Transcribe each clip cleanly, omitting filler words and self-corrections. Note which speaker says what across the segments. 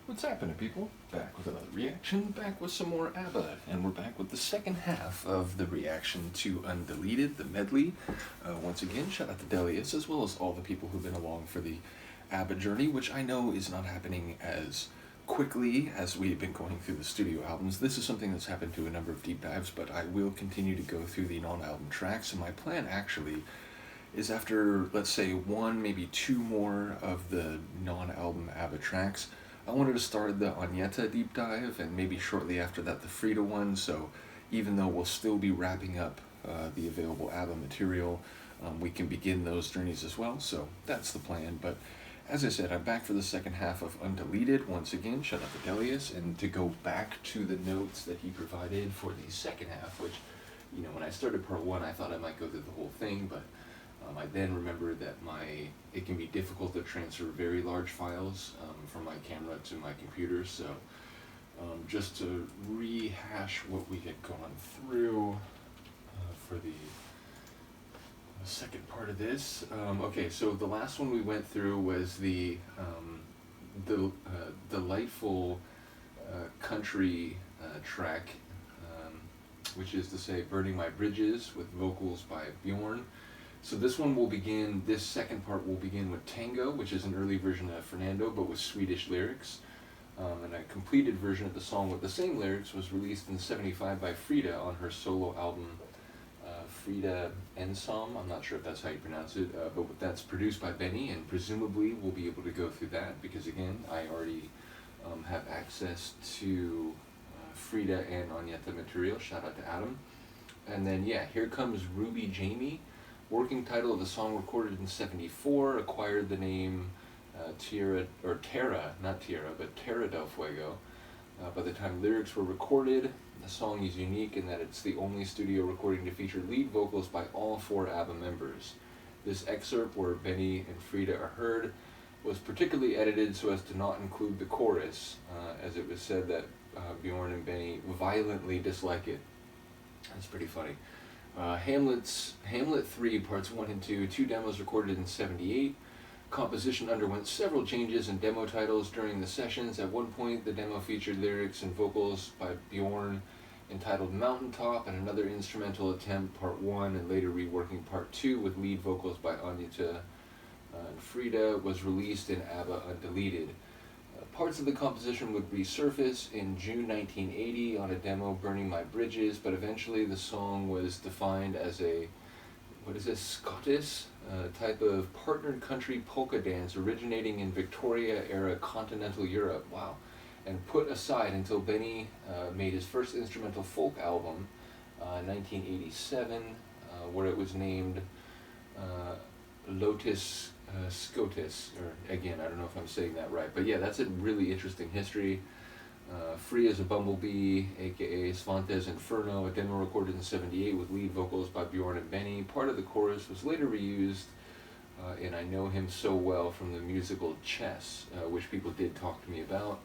Speaker 1: What's happening, people? Back with another reaction, back with some more ABBA, and we're back with the second half of the reaction to Undeleted, the medley. Once again, shout out to Delius, as well as all the people who've been along for the ABBA journey, which I know is not happening as quickly as we've been going through the studio albums. This is something that's happened through a number of deep dives, but I will continue to go through the non-album tracks, and my plan actually is after, let's say, one, maybe two more of the non-album ABBA tracks, I wanted to start the Agneta deep dive, and maybe shortly after that the Frida one, so even though we'll still be wrapping up the available ABBA material, we can begin those journeys as well, so that's the plan. But as I said, I'm back for the second half of Undeleted once again, shout out to Delius, and to go back to the notes that he provided for the second half, which, you know, when I started part one I thought I might go through the whole thing, but I then remembered that it can be difficult to transfer very large files from my camera to my computer, so just to rehash what we had gone through for the second part of this. Okay, so the last one we went through was the delightful country track, which is to say Burning My Bridges, with vocals by Bjorn. So this second part will begin with Tango, which is an early version of Fernando, but with Swedish lyrics. And a completed version of the song with the same lyrics was released in '75 by Frida on her solo album, Frida Ensam. I'm not sure if that's how you pronounce it, but that's produced by Benny, and presumably we'll be able to go through that, because again, I already have access to Frida and Agneta material. Shout out to Adam. And then, yeah, here comes Ruby Jamie. Working title of the song, recorded in '74, acquired the name Tera, not Tierra, but Terra del Fuego. By the time lyrics were recorded, the song is unique in that it's the only studio recording to feature lead vocals by all four ABBA members. This excerpt, where Benny and Frida are heard, was particularly edited so as to not include the chorus, as it was said that Bjorn and Benny violently dislike it. That's pretty funny. Hamlet 3, parts 1 and 2, two demos recorded in '78. Composition underwent several changes in demo titles during the sessions. At one point, the demo featured lyrics and vocals by Bjorn entitled Mountaintop, and another instrumental attempt, part 1, and later reworking part 2 with lead vocals by Agneta and Frida, was released in ABBA Undeleted. Parts of the composition would resurface in June 1980 on a demo, Burning My Bridges, but eventually the song was defined as a, Scottish type of partnered country polka dance originating in Victoria-era continental Europe, wow, and put aside until Benny made his first instrumental folk album in 1987, where it was named Lotus Scotus, or again, I don't know if I'm saying that right, but yeah, that's a really interesting history. Free as a Bumblebee, aka Svante's Inferno, a demo recorded in '78 with lead vocals by Bjorn and Benny. Part of the chorus was later reused in I Know Him So Well from the musical Chess, which people did talk to me about.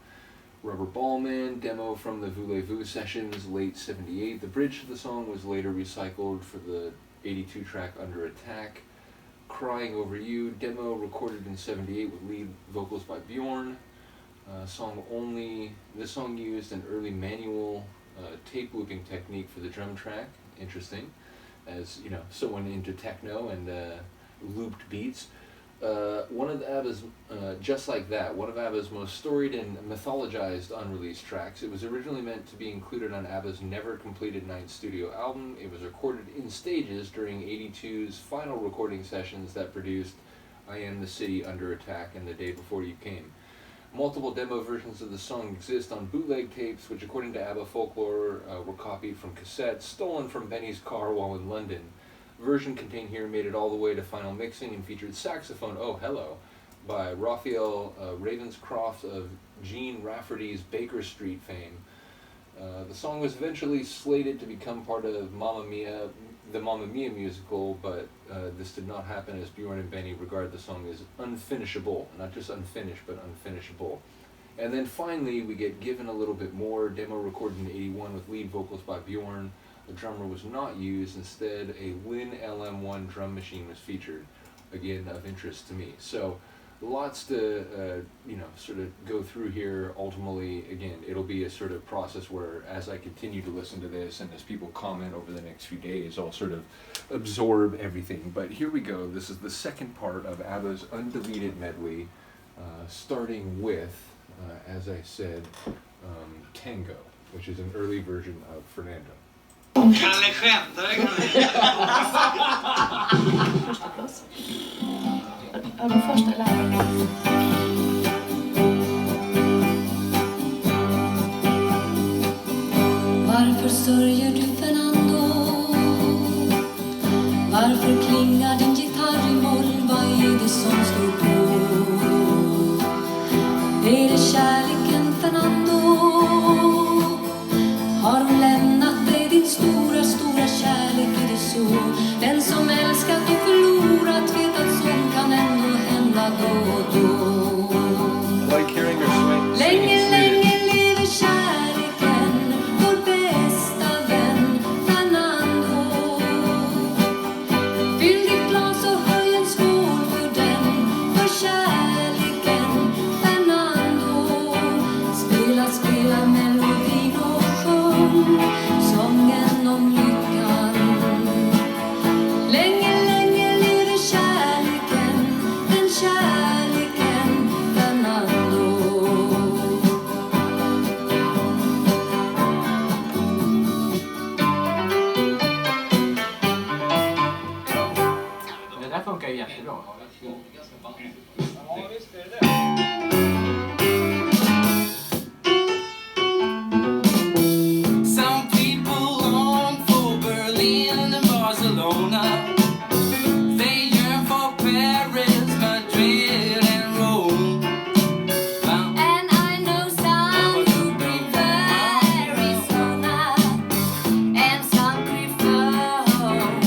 Speaker 1: Rubber Ballman, demo from the Voulez-Vous sessions, late '78. The bridge to the song was later recycled for the '82 track Under Attack. Crying Over You, demo recorded in '78 with lead vocals by Bjorn. This song used an early manual tape looping technique for the drum track. Interesting, as you know, someone into techno and looped beats. One of ABBA's, just like that, one of ABBA's most storied and mythologized unreleased tracks. It was originally meant to be included on ABBA's never completed 9th studio album. It was recorded in stages during '82's final recording sessions that produced I Am the City, Under Attack, and The Day Before You Came. Multiple demo versions of the song exist on bootleg tapes, which according to ABBA folklore were copied from cassettes stolen from Benny's car while in London. Version contained here made it all the way to final mixing and featured saxophone, oh hello, by Raphael Ravenscroft of Gene Rafferty's Baker Street fame. The song was eventually slated to become part of the Mamma Mia musical, but this did not happen, as Bjorn and Benny regard the song as unfinishable, not just unfinished, but unfinishable. And then finally, we get Given a Little Bit More, demo recorded in '81 with lead vocals by Bjorn. The drummer was not used. Instead, a Lin LM1 drum machine was featured, again of interest to me. So lots to sort of go through here. Ultimately, again, it'll be a sort of process where as I continue to listen to this and as people comment over the next few days, I'll sort of absorb everything. But here we go. This is the second part of ABBA's Undeleted medley, starting with, as I said, Tango, which is an early version of Fernando.
Speaker 2: Kalle skämtar,
Speaker 3: Första plus. Ja, den första läraren.
Speaker 4: Varför sörjer du Fernando? Varför klingar din gitarr i moll? Vad är det som står på? Är det kärleken Fernando? Har hon lämnat dig din stora, stora kärlek? Är det så? Den som älskat och förlorat vet att sånt kan ändå hända då och då. Länge, länge lever kärleken, vår bästa vän Fernando. Fyll ditt glas och höj en skål för den, för kärleken Fernando. Spela, spela melodin och sjung sången om lyckan. Länge, länge lever kärleken, den kärleken Fernando.
Speaker 5: Det där funkar ju jättebra.
Speaker 2: Some people long for Berlin and Barcelona. They yearn for Paris, Madrid and Rome.
Speaker 4: And I know some who prefer Arizona, and some prefer home.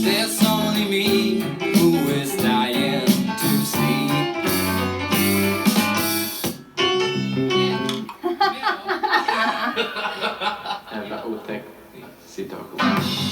Speaker 2: There's only me who is dying to see.
Speaker 5: Jävla outtake situation.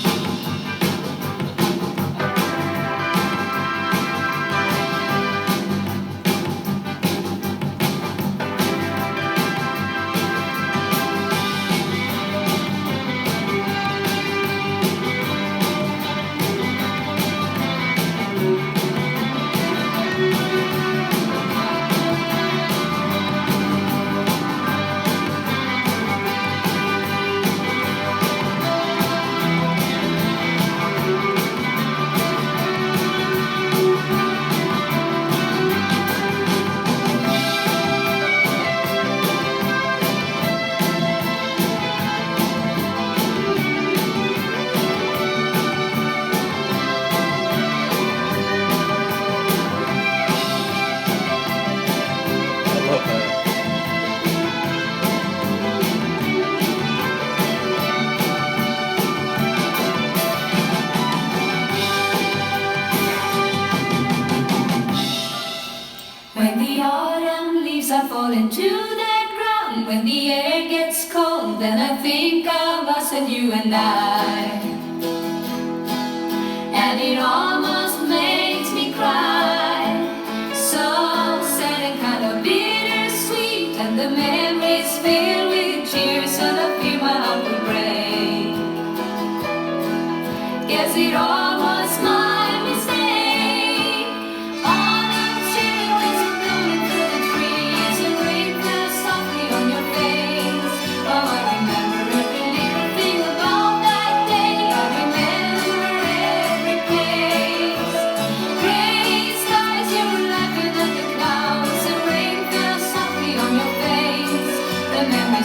Speaker 4: When the autumn leaves are falling to the ground, when the air gets cold, then I think of us and you and I. And it almost makes me cry. So sad and kind of bittersweet, and the memories filled with tears, and I fear my heart will break. Guess it all was my mistake. Autumn's chilly winds are blowing through the trees, and rain fell softly on your face. Oh, I remember every little thing about that day. I remember every place. Gray skies, you were laughing at the clouds, and rain fell softly on your face. The memories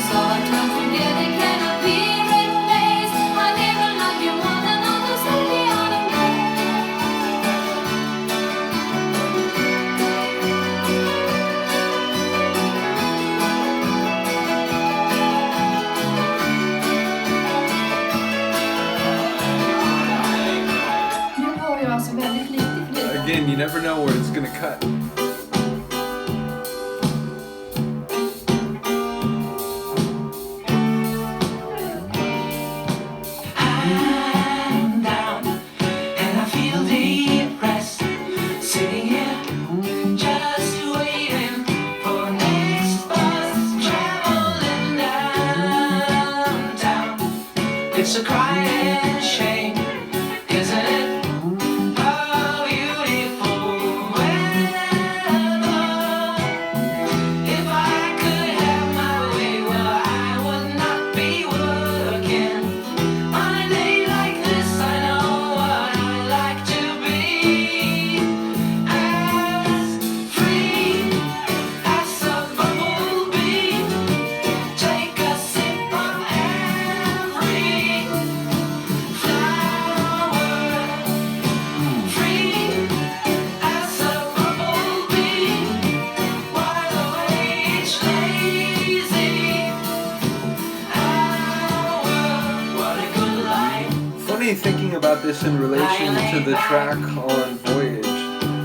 Speaker 1: me thinking about this in relation to the track on Voyage.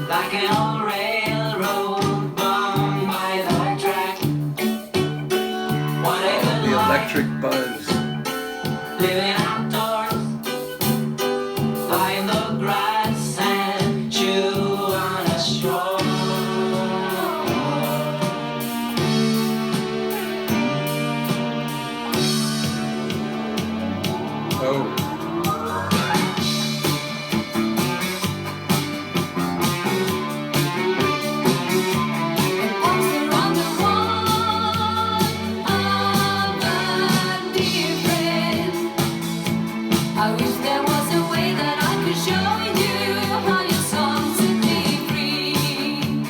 Speaker 2: Like an old railroad bound by the track. What a good
Speaker 1: The
Speaker 2: life,
Speaker 1: electric buzz.
Speaker 2: living outdoors, flying the grass and chew on a straw.
Speaker 1: Oh.
Speaker 4: Around the wall of a dear friend. I wish there was a way that I could show you how your songs set me free.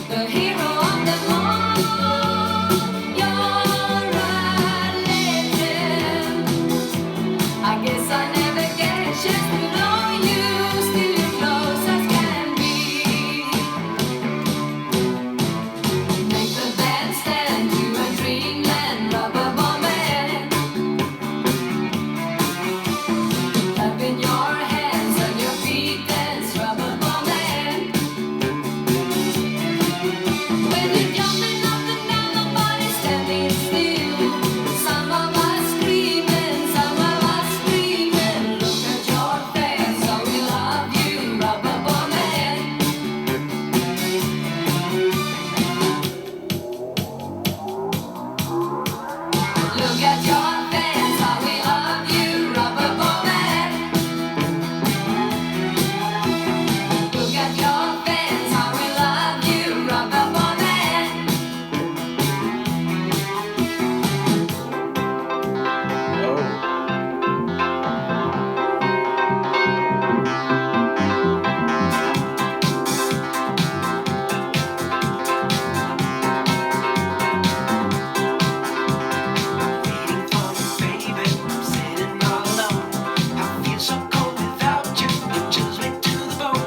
Speaker 4: The hero of them all, you're a legend. I guess I never get a chance to know you, still you're close as can be. Make the band stand to a dreamland, rubber bombing. Clapping your hands on your feet, dance, rubber bombing. When you're jumping up and down, nobody's standing still. Some of us screaming, some of us screaming. Look at your face, how we love you, rubber bombing. Look at your face, how we love you, rubber bombing. Look at your face, how we love you, rubber bombing.
Speaker 1: Oh.
Speaker 2: Waiting for you, baby. I'm sitting all alone. I feel so cold without you. It chills me to the bone.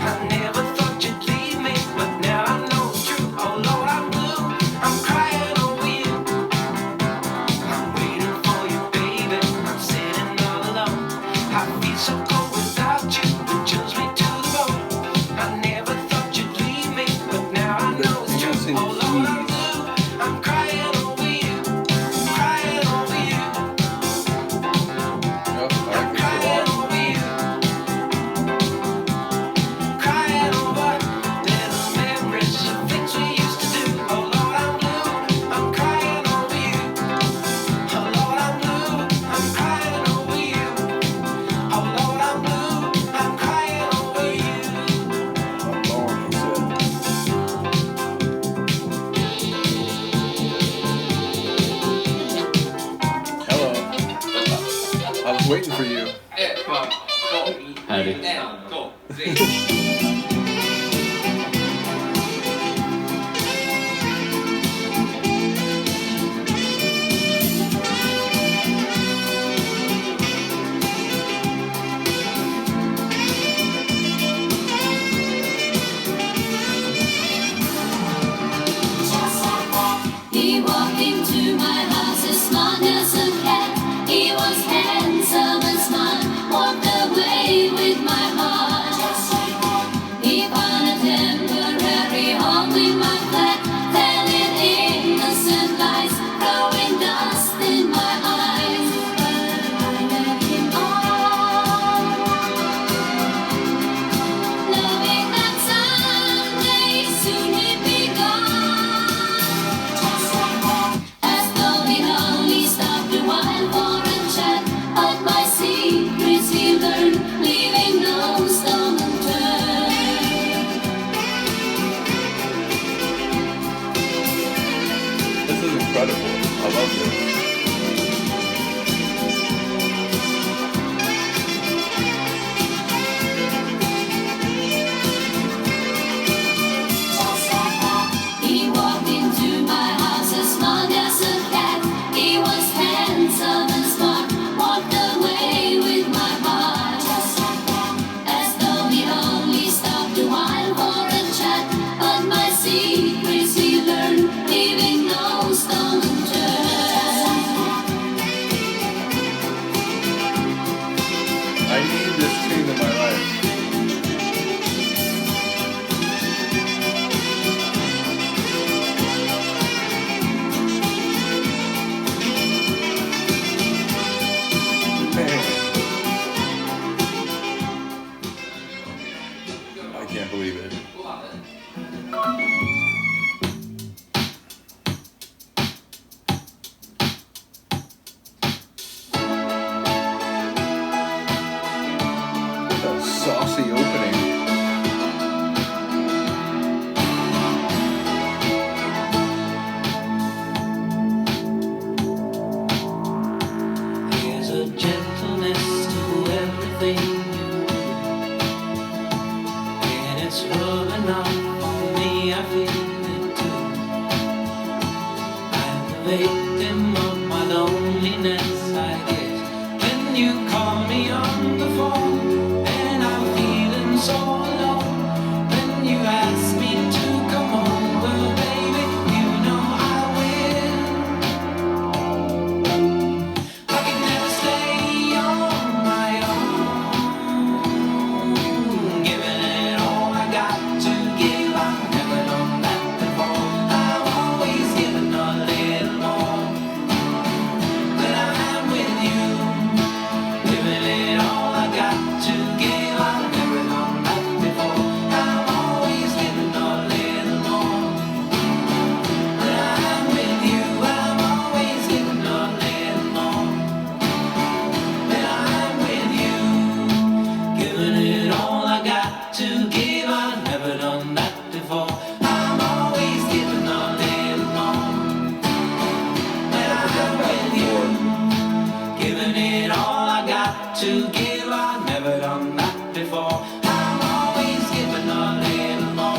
Speaker 2: I never thought you'd leave me, but now I know it's true. Oh Lord, I'm blue. I'm crying over you. I'm waiting for you, baby. I'm sitting all alone. I feel so cold without you. It chills me to the bone. I never thought you'd leave me, but now I know it's true.
Speaker 1: Dancing
Speaker 2: Oh Lord, I'm
Speaker 1: keys.
Speaker 2: blue. I'm crying over you. Crying over you.
Speaker 1: Oh, I like this a
Speaker 2: Crying
Speaker 1: lot.
Speaker 2: over you. Crying over little memories of things we used to do. Oh Lord, I'm blue. I'm crying over you. Oh Lord, I'm blue. I'm crying over you. Oh Lord, I'm blue. I'm crying over you.
Speaker 1: Oh, Lord, he said. Hello. I was waiting for you.
Speaker 5: Härligt.
Speaker 4: He walked into my house as smart as a cat. He was handsome and smart, walked away with my heart. He found a temporary home in my flat, telling innocent lies, throwing dust in my eyes. But I let him on, knowing that someday soon he'd be gone. As though he only stopped a while for a chat, but my secrets he learned, leaving no stone unturned.
Speaker 1: This is incredible. I love this.
Speaker 4: He walked into my house as smart as a cat. He was handsome and smart, walked away with my heart. As though he only stopped a while for a chat, but my secrets he learned, leaving no stone unturned.
Speaker 2: victim of my loneliness, I guess. When you call me on the phone and I'm feeling so alone, when you ask me to come over, baby, you know I will. I can never stay on my own, giving it all I got to give. I've never done that before. I'm always giving a little more when I'm with you, giving it all I got to give. I've never done that before. I'm always giving a little more when I'm with you. I'm always giving a little more when I'm with you, giving it all I got to give. I've never done that before. I'm always giving a little more when I'm with you, giving it all I got to give. I've never done that before. I'm always giving a little more.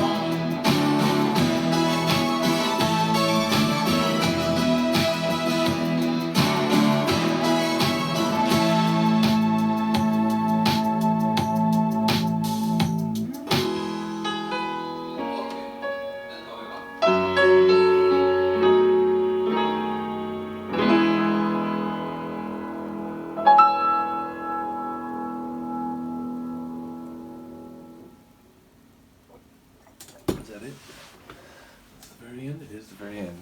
Speaker 1: Is that it? That's the very end? It is the very end.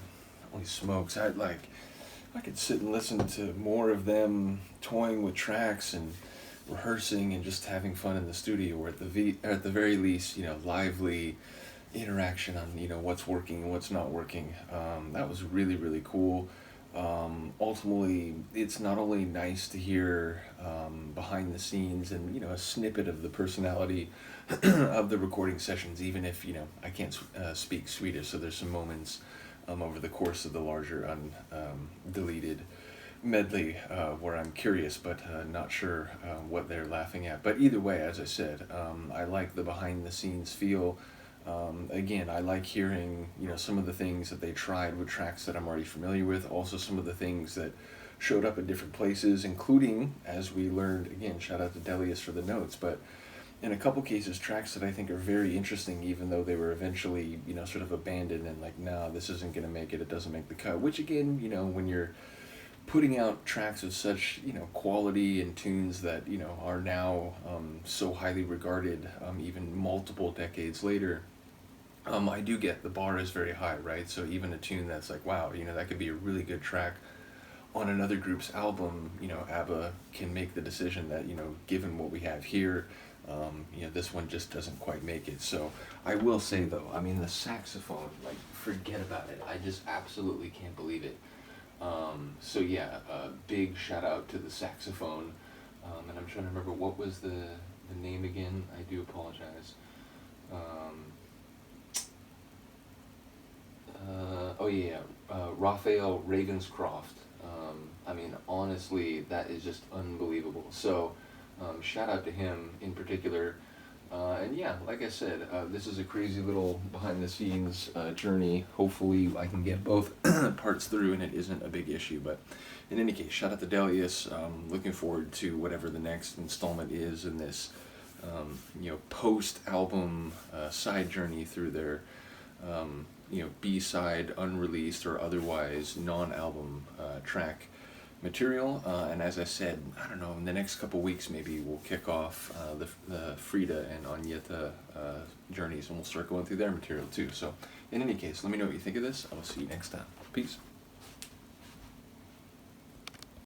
Speaker 1: Holy smokes. I could sit and listen to more of them toying with tracks and rehearsing and just having fun in the studio, or at the very least, lively interaction on, what's working and what's not working. That was really, really cool. Ultimately, it's not only nice to hear behind the scenes and, a snippet of the personality of the recording sessions, even if, I can't speak Swedish, so there's some moments over the course of the larger Undeleted medley where I'm curious but not sure what they're laughing at. But either way, as I said, I like the behind the scenes feel. Again, I like hearing, some of the things that they tried with tracks that I'm already familiar with, also some of the things that showed up in different places, including, as we learned, again, shout out to Delius for the notes, but in a couple cases, tracks that I think are very interesting, even though they were eventually, sort of abandoned and like, no, this isn't going to make it, it doesn't make the cut, which again, when you're putting out tracks of such, quality and tunes that, are now so highly regarded, even multiple decades later, I do get the bar is very high, right? So even a tune that's like, wow, that could be a really good track on another group's album, ABBA can make the decision that, given what we have here, this one just doesn't quite make it. So I will say though, the saxophone, like, forget about it. I just absolutely can't believe it. So yeah, big shout out to the saxophone. And I'm trying to remember, what was the name again? I do apologize. Raphael Ravenscroft. Honestly, that is just unbelievable. So, shout out to him in particular. And yeah, like I said, this is a crazy little behind the scenes journey. Hopefully I can get both parts through and it isn't a big issue. But in any case, shout out to Delius. Looking forward to whatever the next installment is in this, post-album side journey through their, B-side, unreleased or otherwise non-album track material. And as I said, I don't know, in the next couple weeks maybe we'll kick off the Frida and Agneta journeys, and we'll start going through their material too. So in any case, let me know what you think of this. I will see you next time. Peace.